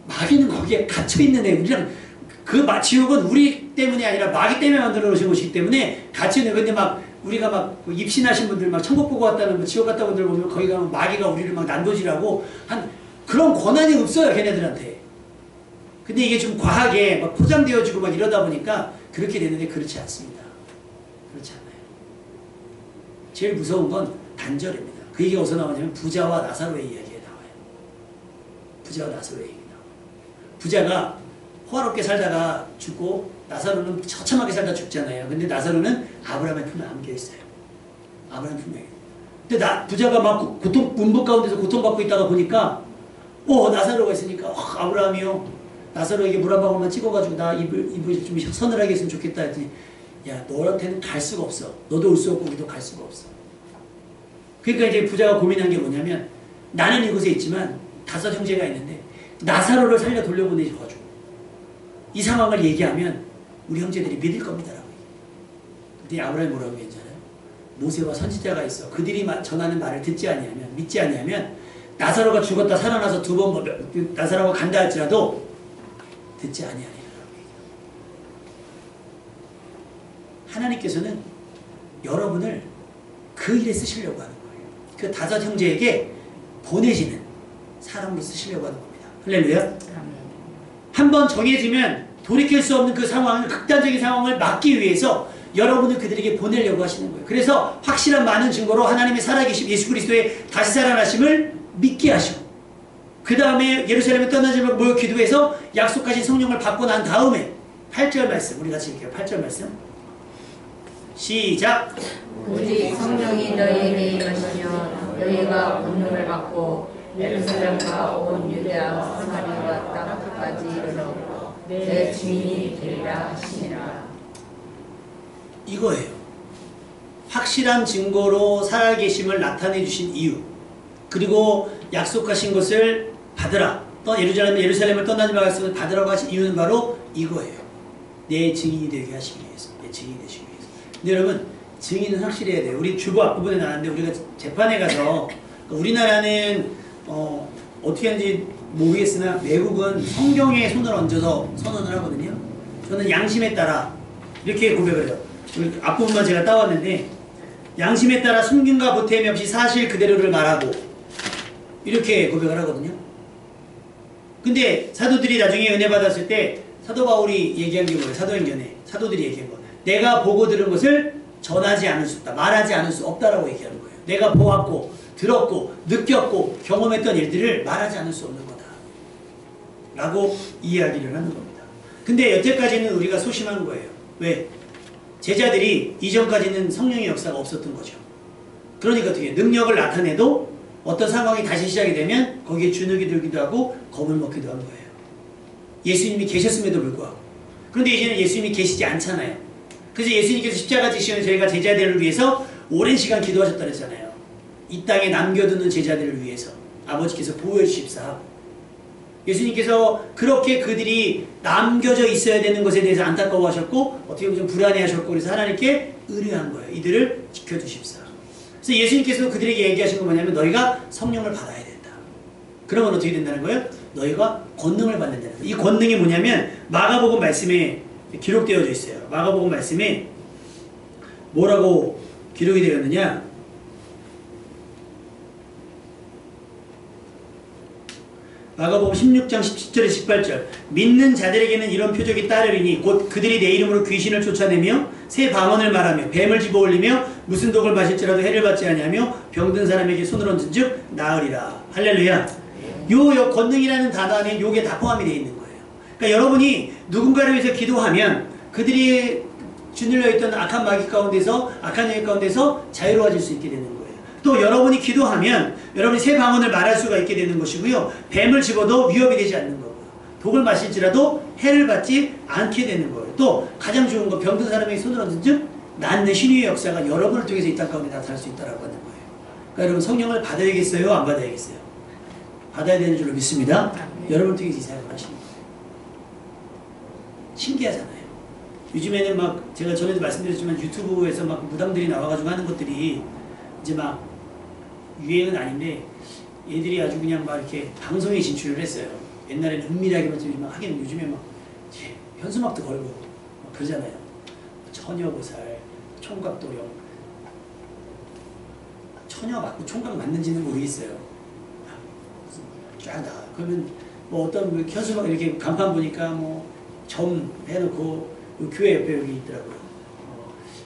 마귀는 거기에 갇혀있는 애, 우리랑 그 지옥은 우리 때문이 아니라 마귀 때문에 만들어 놓으신 곳이기 때문에 같이 있는. 근데 막 우리가 막 입신하신 분들 막 천국 보고 왔다는 뭐 지옥 갔다 온 분들 보면 거기 가면 마귀가 우리를 막 난도질하고 한 그런 권한이 없어요, 걔네들한테. 근데 이게 좀 과하게 막 포장되어지고 막 이러다 보니까 그렇게 되는데 그렇지 않습니다. 그렇지 않아요. 제일 무서운 건 단절입니다. 그 얘기가 어디서 나오냐면 부자와 나사로의 이야기에 나와요. 부자와 나사로의 얘기 나와요. 부자가 호화롭게 살다가 죽고 나사로는 처참하게 살다 죽잖아요. 근데 나사로는 아브라함의 품에 안겨있어요. 아브라함 품에. 근데 부자가 막 문복 가운데서 고통받고 있다가 보니까 나사로가 있으니까 아브라함이요. 나사로에게 물 한 방울만 찍어가지고 나 입을 좀 서늘하게 했으면 좋겠다 했더니 야 너한테는 갈 수가 없어. 너도 올 수 없고 우리도 갈 수가 없어. 그러니까 이제 부자가 고민한 게 뭐냐면 나는 이곳에 있지만 5 형제가 있는데 나사로를 살려 돌려보내줘가지고 이 상황을 얘기하면 우리 형제들이 믿을 겁니다라고. 근데 아브라함이 뭐라고 했잖아요. 모세와 선지자가 있어. 그들이 전하는 말을 듣지 아니하면 믿지 아니하면 나사로가 죽었다 살아나서 2번 나사로가 간다 할지라도 듣지 아니하리라고. 하나님께서는 여러분을 그 일에 쓰시려고 하는 거예요. 그 5 형제에게 보내시는 사람으로 쓰시려고 하는 겁니다. 할렐루야. 한번 정해지면 돌이킬 수 없는 그 상황을, 극단적인 상황을 막기 위해서 여러분을 그들에게 보내려고 하시는 거예요. 그래서 확실한 많은 증거로 하나님의 살아계심, 예수 그리스도의 다시 살아나심을 믿게 하시고 그 다음에 예루살렘에 떠나지 말고 모여 기도해서 약속하신 성령을 받고 난 다음에 8절 말씀 우리 같이 읽게요. 8절 말씀 시작. 오직 성령이 너희에게 임하시면 너희가 권능을 받고 예루살렘과 온 유대와 사마리아와 땅 끝까지 이르러 내 증인이 되리라 하시니라. 이거예요. 확실한 증거로 살아계심을 나타내 주신 이유, 그리고 약속하신 것을 받으라. 예루살렘을 떠나지 말고 받으라고 하신 이유는 바로 이거예요. 내 증인이 되게 하시기 위해서. 내 증인이 되시기 위해서. 근데 여러분, 증인은 확실해야 돼요. 우리 주보 앞부분에 나왔는데 우리가 재판에 가서 우리나라는 어떻게 하는지 모르겠으나 외국은 성경에 손을 얹어서 선언을 하거든요. 저는 양심에 따라 이렇게 고백을 해요. 앞부분만 제가 따왔는데 양심에 따라 숨김과 보탬이 없이 사실 그대로를 말하고 이렇게 고백을 하거든요. 근데 사도들이 나중에 은혜 받았을 때 사도 바울이 얘기한 게 뭐예요? 사도행전에 사도들이 얘기한 거. 내가 보고 들은 것을 전하지 않을 수 없다. 말하지 않을 수 없다라고 얘기하는 거예요. 내가 보았고 들었고 느꼈고 경험했던 일들을 말하지 않을 수 없는 거다. 라고 이야기를 하는 겁니다. 근데 여태까지는 우리가 소심한 거예요. 왜? 제자들이 이전까지는 성령의 역사가 없었던 거죠. 그러니까 어떻게 능력을 나타내도 어떤 상황이 다시 시작이 되면 거기에 주눅이 들기도 하고 겁을 먹기도 한 거예요. 예수님이 계셨음에도 불구하고. 그런데 이제는 예수님이 계시지 않잖아요. 그래서 예수님께서 십자가 지시는 저희가 제자들을 위해서 오랜 시간 기도하셨다 그랬잖아요. 이 땅에 남겨두는 제자들을 위해서 아버지께서 보호해 주십사. 예수님께서 그렇게 그들이 남겨져 있어야 되는 것에 대해서 안타까워하셨고 어떻게 보면 좀 불안해하셨고 그래서 하나님께 의뢰한 거예요. 이들을 지켜주십사. 그래서 예수님께서 그들에게 얘기하신 건 뭐냐면 너희가 성령을 받아야 된다. 그러면 어떻게 된다는 거예요? 너희가 권능을 받는다는 거예요. 이 권능이 뭐냐면 마가복음 말씀에 기록되어져 있어요. 마가복음 말씀에 뭐라고 기록이 되었느냐? 마가복음 16장 17절에 18절 믿는 자들에게는 이런 표적이 따르리니 곧 그들이 내 이름으로 귀신을 쫓아내며 새 방언을 말하며 뱀을 집어올리며 무슨 독을 마실지라도 해를 받지 아니하며 병든 사람에게 손을 얹은 즉 나으리라. 할렐루야. 요 권능이라는 단어 안에 요게 다 포함이 되어 있는 거예요. 그러니까 여러분이 누군가를 위해서 기도하면 그들이 주눌러 있던 악한 마귀 가운데서 악한 영역 가운데서 자유로워질 수 있게 되는 거예요. 또 여러분이 기도하면 여러분이 새 방언을 말할 수가 있게 되는 것이고요. 뱀을 집어도 위협이 되지 않는 거고요. 독을 마실지라도 해를 받지 않게 되는 거예요. 또 가장 좋은 건 병든 사람에게 손을 얹은 즉 낫는 신유의 역사가 여러분을 통해서 이 땅 가운데 나타날 수 있다고 하는 거예요. 그러니까 여러분 성령을 받아야겠어요? 안 받아야겠어요? 받아야 되는 줄로 믿습니다. 여러분을 통해서 이 사역을 하시는 거예요. 신기하잖아요. 요즘에는 막 제가 전에도 말씀드렸지만 유튜브에서 막 무당들이 나와가지고 하는 것들이 이제 막 유행은 아닌데 얘들이 아주 그냥 막 이렇게 방송에 진출을 했어요. 옛날에는 은밀하게만 좀 막 하긴 요즘에 막 현수막도 걸고 막 그러잖아요. 처녀보살, 총각도령. 처녀 맞고 총각 맞는지는 모르겠어요. 쫙 나와요. 그러면 뭐 어떤 현수막 이렇게 간판 보니까 뭐 점 해놓고 교회 옆에 여기 있더라고요.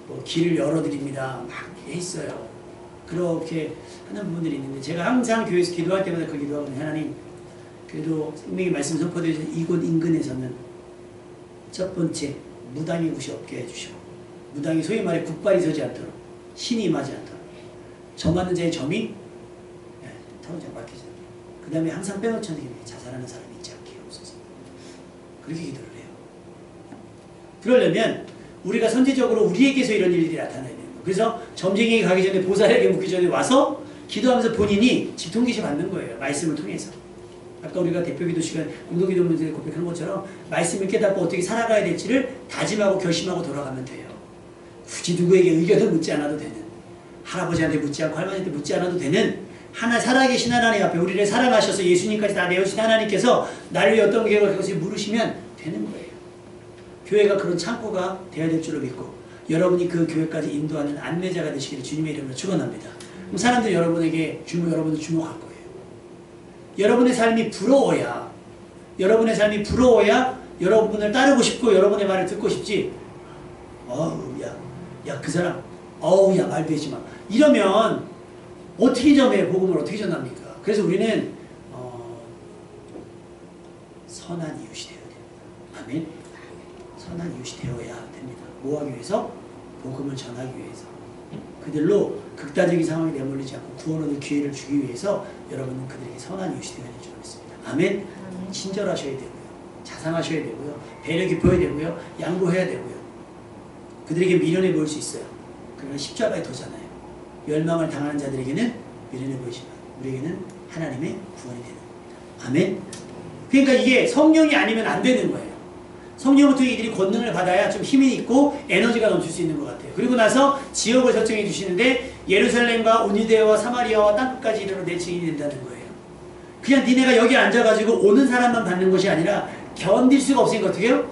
뭐 길을 열어드립니다. 막 있어요. 그렇게 하는 분들이 있는데 제가 항상 교회에서 기도할 때마다 그 기도하거든요. 하나님, 그래도 생명의 말씀 선포되어진 이곳 인근에서는 첫 번째 무당의 곳이 없게 해주시고, 무당이 소위 말해 국발이 서지 않도록, 신이 임하지 않도록, 점하는 자의 점이 터무지 막히지 않도록, 그 다음에 항상 빼놓지 않게 자살하는 사람이 있지 않게 없어서 그렇게 기도를 해요. 그러려면 우리가 선제적으로 우리에게서 이런 일들이 나타나야 돼요. 그래서 점쟁이에 가기 전에, 보살에게 묻기 전에 와서 기도하면서 본인이 집통기시 받는 거예요. 말씀을 통해서. 아까 우리가 대표기도 시간, 공동기도문제 고백하는 것처럼 말씀을 깨닫고 어떻게 살아가야 될지를 다짐하고 결심하고 돌아가면 돼요. 굳이 누구에게 의견을 묻지 않아도 되는, 할아버지한테 묻지 않고 할머니한테 묻지 않아도 되는, 하나 살아계신 하나님 앞에 우리를 사랑하셔서 예수님까지 다 내어주신 하나님께서 나를 위해 어떤 계획을 그것을 물으시면 되는 거예요. 교회가 그런 창고가 되어야 될 줄로 믿고 여러분이 그 교회까지 인도하는 안내자가 되시기를 주님의 이름으로 축원합니다. 그럼 사람들이 여러분에게 여러분을 주목할 거예요. 여러분의 삶이 부러워야, 여러분의 삶이 부러워야 여러분을 따르고 싶고 여러분의 말을 듣고 싶지. 야, 그 사람, 야, 말 되지 마. 이러면 어떻게 전해요? 복음을 어떻게 전합니까? 그래서 우리는 선한 이웃이 되어야 됩니다. 아멘. 선한 이웃이 되어야 됩니다. 뭐 하기 위해서? 복음을 전하기 위해서. 그들로 극단적인 상황에 내몰리지 않고 구원 얻을 기회를 주기 위해서 여러분은 그들에게 선한 이웃이 되어야 될 줄 믿습니다. 아멘. 친절하셔야 되고요. 자상하셔야 되고요. 배려 깊어야 되고요. 양보해야 되고요. 그들에게 미련해 보일 수 있어요. 그러나 십자가의 도잖아요. 멸망을 당하는 자들에게는 미련해 보이지만 우리에게는 하나님의 구원이 되는 겁니다. 아멘. 그러니까 이게 성령이 아니면 안 되는 거예요. 성령을 통해 이들이 권능을 받아야 좀 힘이 있고 에너지가 넘칠 수 있는 것 같아요. 그리고 나서 지역을 설정해 주시는데 예루살렘과 온 유대와 사마리아와 땅끝까지 이르러 내 증인이 된다는 거예요. 그냥 니네가 여기 앉아가지고 오는 사람만 받는 것이 아니라 견딜 수가 없으니까 어떻게 해요?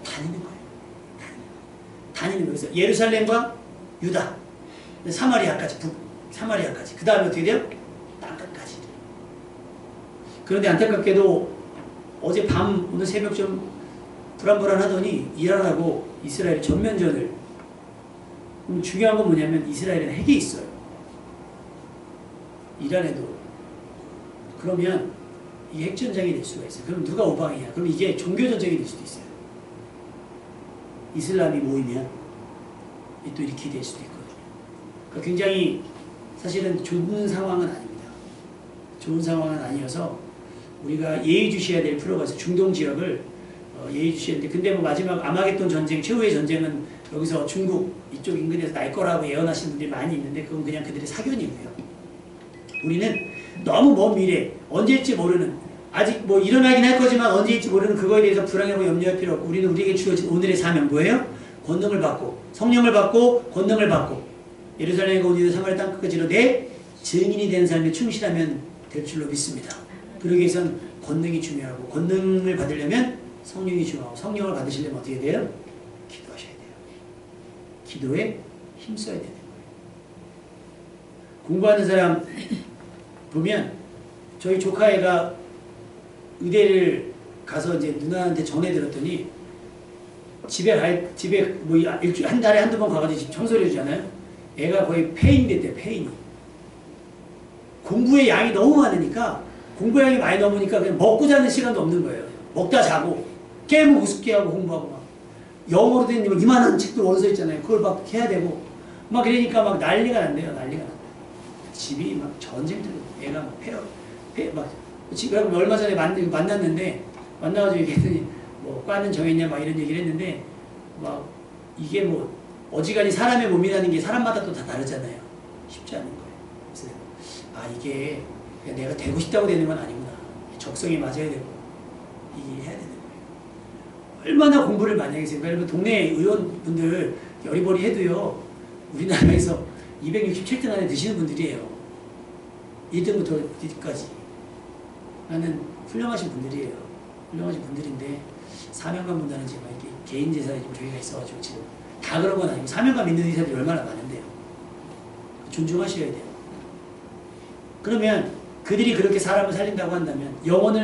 다니는 거예요. 다니는 거예요. 그래서 예루살렘과 유다, 사마리아까지, 사마리아까지. 그 다음에 어떻게 돼요? 땅끝까지. 그런데 안타깝게도 어제 밤, 오늘 새벽 좀 불안불안하더니 이란하고 이스라엘 전면전을. 중요한 건 뭐냐면 이스라엘은 핵이 있어요. 이란에도. 그러면 이 핵전쟁이 될 수가 있어요. 그럼 누가 오방이냐? 그럼 이게 종교전쟁이 될 수도 있어요. 이슬람이 모이면 또 이렇게 될 수도 있거든요. 그러니까 굉장히 사실은 좋은 상황은 아닙니다. 좋은 상황은 아니어서 우리가 예의주시해야 될 필요가 있어요. 중동 지역을 예의주시했는데, 근데 뭐 마지막 아마겟돈 전쟁, 최후의 전쟁은 여기서 중국 이쪽 인근에서 날 거라고 예언하시는 분들이 많이 있는데 그건 그냥 그들의 사견이고요. 우리는 너무 먼 미래, 언제일지 모르는, 아직 뭐 일어나긴 할 거지만 언제일지 모르는 그거에 대해서 불안하고 염려할 필요 없고, 우리는 우리에게 주어진 오늘의 사명 뭐예요? 권능을 받고, 성령을 받고, 권능을 받고, 예루살렘과 온 유대 사마리아 땅끝까지로 내 증인이 되는 삶에 충실하면 될 줄로 믿습니다. 그러기 위해선 권능이 중요하고, 권능을 받으려면 성령이 중요하고, 성령을 받으시려면 어떻게 돼요? 기도하셔야 돼요. 기도에 힘써야 되는 거예요. 공부하는 사람 보면, 저희 조카애가 의대를 가서 이제 누나한테 전해 들었더니, 집에 뭐 일주일, 한 달에 한두 번 가가지고 집 청소를 해주잖아요. 애가 거의 폐인이 됐대요, 폐인이. 공부의 양이 너무 많으니까, 공부의 양이 많이 넘으니까 그냥 먹고 자는 시간도 없는 거예요. 먹다 자고, 게임을 우습게 하고 공부하고 막. 영어로 된 이만한 책도 원서 있잖아요. 그걸 막 해야 되고. 막 그러니까 막 난리가 난대요, 난리가 난대요. 집이 막 전쟁터로, 애가 막 막, 지금 얼마 전에 만났는데, 만나가지고 얘기했더니, 뭐, 과는 정했냐, 막 이런 얘기를 했는데, 막, 이게 뭐, 어지간히 사람의 몸이라는 게 사람마다 또 다 다르잖아요. 쉽지 않은 거예요. 그래서, 이게 그냥 내가 되고 싶다고 되는 건 아니구나. 적성에 맞아야 되고, 이게 해야 되는 거예요. 얼마나 공부를 많이 하겠어요. 여러분, 동네 의원분들, 여리버리 해도요, 우리나라에서 267등 안에 드시는 분들이에요. 1등부터 9등까지. 나는 훌륭하신 분들이에요. 훌륭하신 분들인데, 사명감 본다는 지금 이렇게 개인 재산이 좀 교회가 있어가지고 지금 다 그런 건 아니고 사명감 있는 의사들이 얼마나 많은데요. 존중하셔야 돼요. 그러면 그들이 그렇게 사람을 살린다고 한다면 영혼을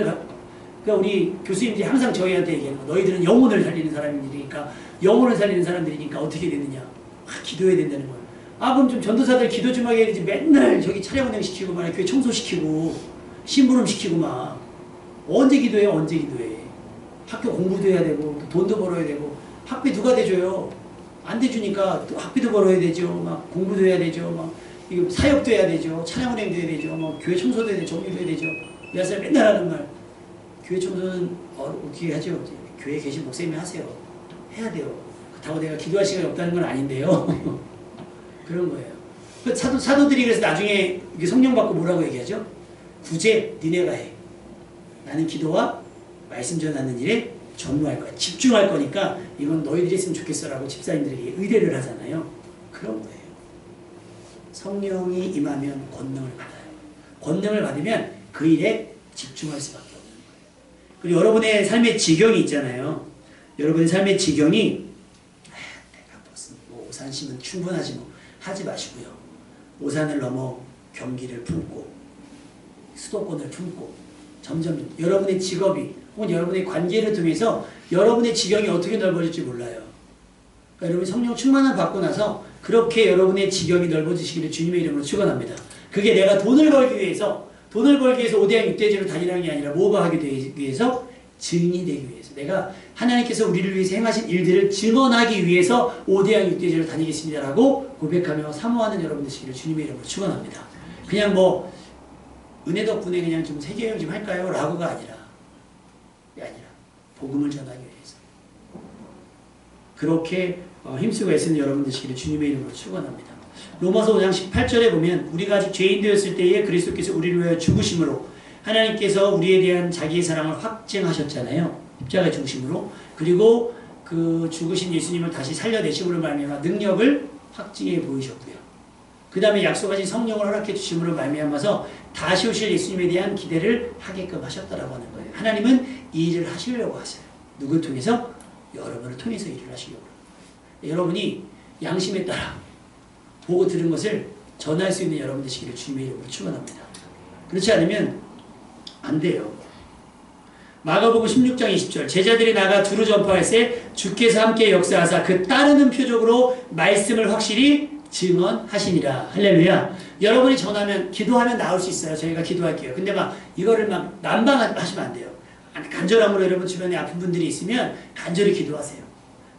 그러니까 우리 교수님들이 항상 저희한테 얘기하는 거 너희들은 영혼을 살리는 사람들이니까 영혼을 살리는 사람들이니까 어떻게 되느냐 기도해야 된다는 거예요. 아 그럼 좀 전도사들 기도 좀 하게 해야지 맨날 저기 차량 운행 시키고 막 교회 청소시키고 심부름 시키고 막 언제 기도해 언제 기도해. 학교 공부도 해야 되고 또 돈도 벌어야 되고 학비 누가 대줘요. 안 대주니까 또 학비도 벌어야 되죠. 막 공부도 해야 되죠. 막 이거 사역도 해야 되죠. 차량 운행도 해야 되죠. 뭐 교회 청소도 해야 되죠. 정리도 해야 되죠. 여사 맨날 하는 말. 교회 청소는 어떻게 하죠? 교회에 계신 목사님이 하세요. 해야 돼요. 그렇다고 내가 기도할 시간이 없다는 건 아닌데요. 그런 거예요. 그 사도들이 그래서 나중에 성령 받고 뭐라고 얘기하죠? 구제 니네가 해. 나는 기도와 말씀 전하는 일에 전무할 거야. 집중할 거니까 이건 너희들이 했으면 좋겠어라고 집사님들에게 의뢰를 하잖아요. 그런 거예요. 성령이 임하면 권능을 받아요. 권능을 받으면 그 일에 집중할 수밖에 없는 거예요. 그리고 여러분의 삶의 지경이 있잖아요. 여러분의 삶의 지경이 내가 무슨 뭐 오산 심은 충분하지 뭐 하지 마시고요. 오산을 넘어 경기를 품고 수도권을 품고 점점 여러분의 직업이 혹은 여러분의 관계를 통해서 여러분의 지경이 어떻게 넓어질지 몰라요. 그러니까 여러분 성령 충만을 받고 나서 그렇게 여러분의 지경이 넓어지시기를 주님의 이름으로 축원합니다. 그게 내가 돈을 벌기 위해서 5대양 6대제로 다니라는 게 아니라 뭐가 하게 되기 위해서 증인이 되기 위해서 내가 하나님께서 우리를 위해서 행하신 일들을 증언하기 위해서 5대양 6대제로 다니겠습니다라고 고백하며 사모하는 여러분 되시기를 주님의 이름으로 축원합니다. 그냥 뭐 은혜 덕분에 그냥 좀 세계여행 좀 할까요? 라고가 아니라 복음을 전하기 위해서 그렇게 힘쓰고 애쓰는 여러분 되시기를 주님의 이름으로 축원합니다. 로마서 5장 18절에 보면 우리가 아직 죄인 되었을 때에 그리스도께서 우리를 위하여 죽으심으로 하나님께서 우리에 대한 자기의 사랑을 확증하셨잖아요. 십자가의 중심으로. 그리고 그 죽으신 예수님을 다시 살려내심으로 말미암아 능력을 확증해 보이셨고요. 그 다음에 약속하신 성령을 허락해 주심으로 말미암아서 다시 오실 예수님에 대한 기대를 하게끔 하셨다라고 하는 거예요. 하나님은 이 일을 하시려고 하세요. 누굴 통해서? 여러분을 통해서 일을 하시려고 합니다. 여러분이 양심에 따라 보고 들은 것을 전할 수 있는 여러분 되시기를 주님의 이름으로 축원합니다. 그렇지 않으면 안 돼요. 마가복음 16장 20절 제자들이 나가 두루 전파할세 주께서 함께 역사하사 그 따르는 표적으로 말씀을 확실히 증언하시니라. 할렐루야. 여러분이 전하면 기도하면 나올 수 있어요. 저희가 기도할게요. 근데 막 이거를 막 난방하시면 안 돼요. 간절함으로 여러분 주변에 아픈 분들이 있으면 간절히 기도하세요.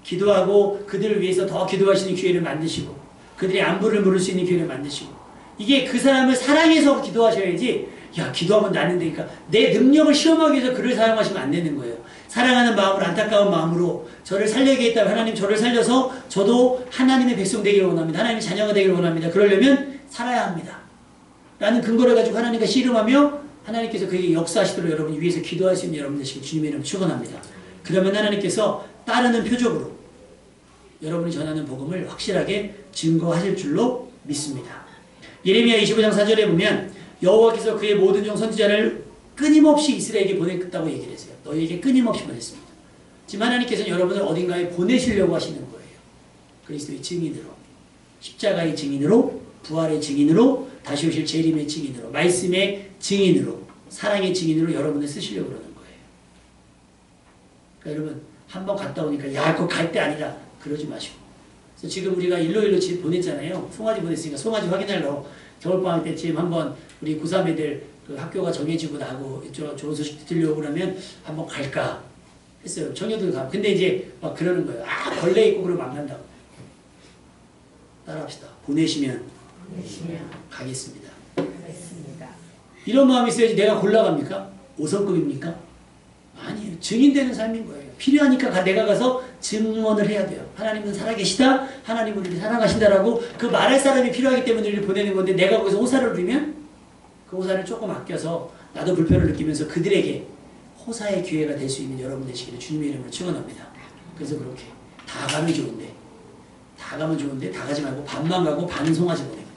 기도하고 그들을 위해서 더 기도하시는 기회를 만드시고 그들의 안부를 물을 수 있는 기회를 만드시고 이게 그 사람을 사랑해서 기도하셔야지 야 기도하면 나는 되니까 내 능력을 시험하기 위해서 그를 사용하시면 안 되는 거예요. 사랑하는 마음으로 안타까운 마음으로 저를 살려야겠다면 하나님 저를 살려서 저도 하나님의 백성 되기를 원합니다. 하나님의 자녀가 되기를 원합니다. 그러려면 살아야 합니다. 라는 근거를 가지고 하나님과 씨름하며 하나님께서 그에게 역사하시도록 여러분이 위해서 기도할 수 있는 여러분 되시길 주님의 이름 축원합니다. 그러면 하나님께서 따르는 표적으로 여러분이 전하는 복음을 확실하게 증거하실 줄로 믿습니다. 예레미야 25장 4절에 보면 여호와께서 그의 모든 종 선지자를 끊임없이 이스라엘에게 보냈다고 얘기를 했어요. 너희에게 끊임없이 보냈습니다. 지금 하나님께서는 여러분을 어딘가에 보내시려고 하시는 거예요. 그리스도의 증인으로, 십자가의 증인으로, 부활의 증인으로, 다시 오실 재림의 증인으로, 말씀의 증인으로, 사랑의 증인으로 여러분을 쓰시려고 그러는 거예요. 그러니까 여러분 한번 갔다 오니까 야 그거 갈 때 아니라 그러지 마시고. 그래서 지금 우리가 일로 집 보냈잖아요. 송아지 보냈으니까 송아지 확인하러 겨울방학 때쯤 한번 우리 고3 애들 그 학교가 정해지고 나고 좋은 소식 들려오고 그러면 한번 갈까 했어요. 청년들 가고. 근데 이제 막 그러는 거예요. 아 벌레 있고 그러면 안 간다고. 따라합시다. 보내시면 가겠습니다. 이런 마음이 있어야지 내가 골라갑니까? 5성급입니까? 아니에요. 증인되는 삶인 거예요. 필요하니까 내가 가서 증언을 해야 돼요. 하나님은 살아계시다. 하나님은 우리를 사랑하신다라고 그 말할 사람이 필요하기 때문에 우리를 보내는 건데 내가 거기서 호사를 누리면 그 호사를 조금 아껴서 나도 불편을 느끼면서 그들에게 호사의 기회가 될 수 있는 여러분 되시기를 주님의 이름으로 축원합니다. 그래서 그렇게 다 가면 좋은데 다 가지 말고 반만 가고 반은 송아지 보내고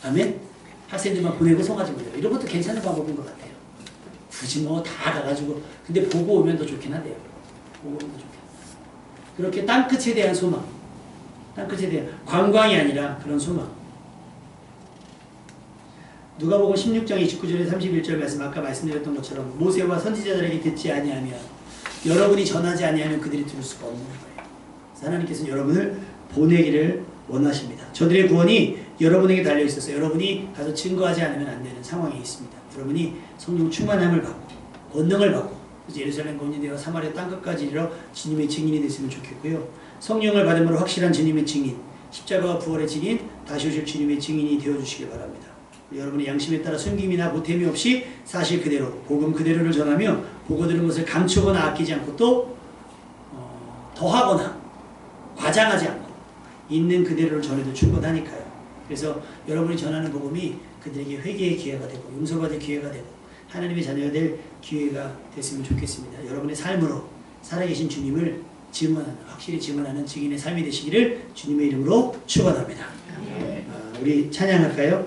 아멘? 학생들만 보내고 송아지 보내고 이런 것도 괜찮은 방법인 것 같아요. 굳이 뭐 다 가가지고 근데 보고 오면 더 좋긴 하대요. 복음도 좋게. 그렇게 땅끝에 대한 소망, 땅끝에 대한 관광이 아니라 그런 소망. 누가복음 16장 29절에 31절 말씀 아까 말씀드렸던 것처럼 모세와 선지자들에게 듣지 아니하면 여러분이 전하지 아니하면 그들이 들을 수가 없는 거예요. 하나님께서는 여러분을 보내기를 원하십니다. 저들의 구원이 여러분에게 달려있어서 여러분이 가서 증거하지 않으면 안 되는 상황이 있습니다. 여러분이 성령 충만함을 받고 권능을 받고 예루살렘 건진대와 사마리아 땅끝까지 이르러 주님의 증인이 됐으면 좋겠고요. 성령을 받음으로 확실한 주님의 증인, 십자가와 부활의 증인, 다시 오실 주님의 증인이 되어주시길 바랍니다. 여러분의 양심에 따라 숨김이나 보탬이 없이 사실 그대로 복음 그대로를 전하며 보고 들은 것을 감추거나 아끼지 않고 또 더하거나 과장하지 않고 있는 그대로를 전해도 충분하니까요. 그래서 여러분이 전하는 복음이 그들에게 회개의 기회가 되고 용서받을 기회가 되고 하나님의 자녀가 될 기회가 됐으면 좋겠습니다. 여러분의 삶으로 살아계신 주님을 증언하는, 확실히 증언하는 증인의 삶이 되시기를 주님의 이름으로 축원합니다. 우리 찬양할까요?